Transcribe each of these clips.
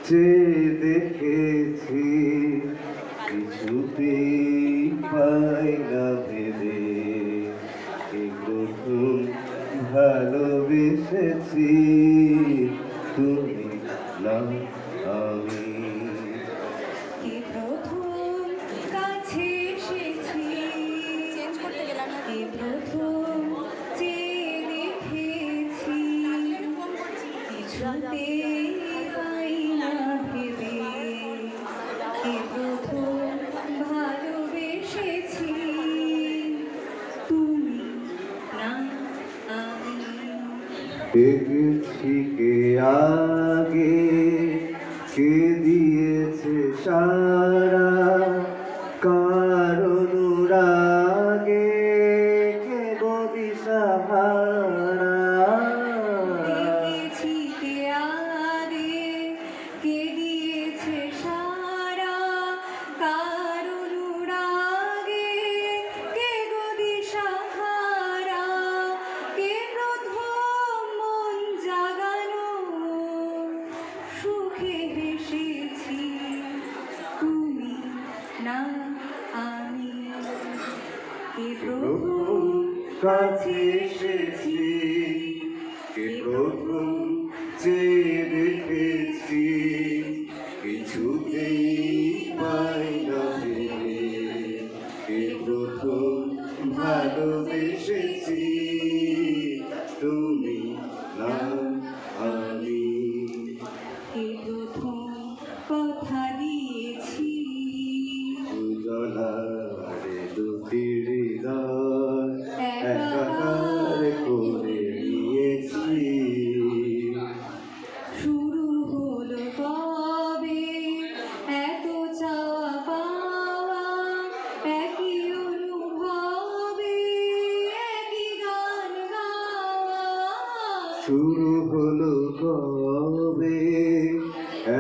চেয়ে দেখেছি কিছুতেই পাই না ভেবে, এই প্রথম ভালোবেসেছি তুমি না আমি। কি প্রথম কাছে এসেছি, কি প্রথম চেয়ে দেখেছি, কিছুতে পাই না ভেবে, কি প্রথম ভালোবেসেছি তুমি না আমি। দেখেছি কে আগে, কে দিয়েছে সারা, কার অনুরাগে কে গো দিশাহারা। দেখেছি কে আগে, কে দিয়েছে সারা, কার অনুরাগে কে গো দিশাহারা, কে প্রথম মন জাগানো সুখে হেসেছি তুমি না আমি। কে প্রথম কাছে এসেছি, কে প্রথম চেয়ে দেখেছি, কিছুতেই পাই না ভেবে, কে প্রথম ভালোবেসেছি তুমি না আমি। কে প্রথম কথা দিয়েছি, দুজনারে দুটি হৃদয় একাকার করে নিয়েছি। শুরু হলো কবে এত চাওয়া পাওয়া, একই অনুভবে একই গান গাওয়া। শুরু হলো কবে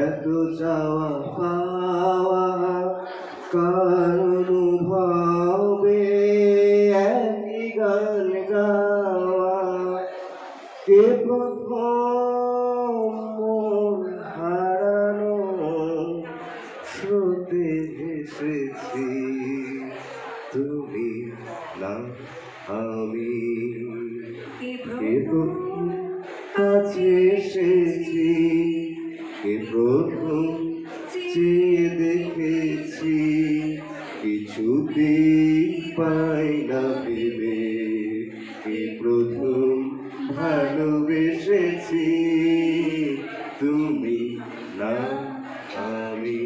এত চাওয়া পাওয়া, কার অনুভবে একই গান গাওয়া। কে প্রথম মন হারানো স্রোতে ভেসেছি তুমি না আমি। কে কে প্রথম প্রথম কাছে এসেছি, কে প্রথম চেয়ে দেখেছি, কিছুতেই পাই না ভেবে, কে প্রথম ভালোবেসেছি তুমি না আমি।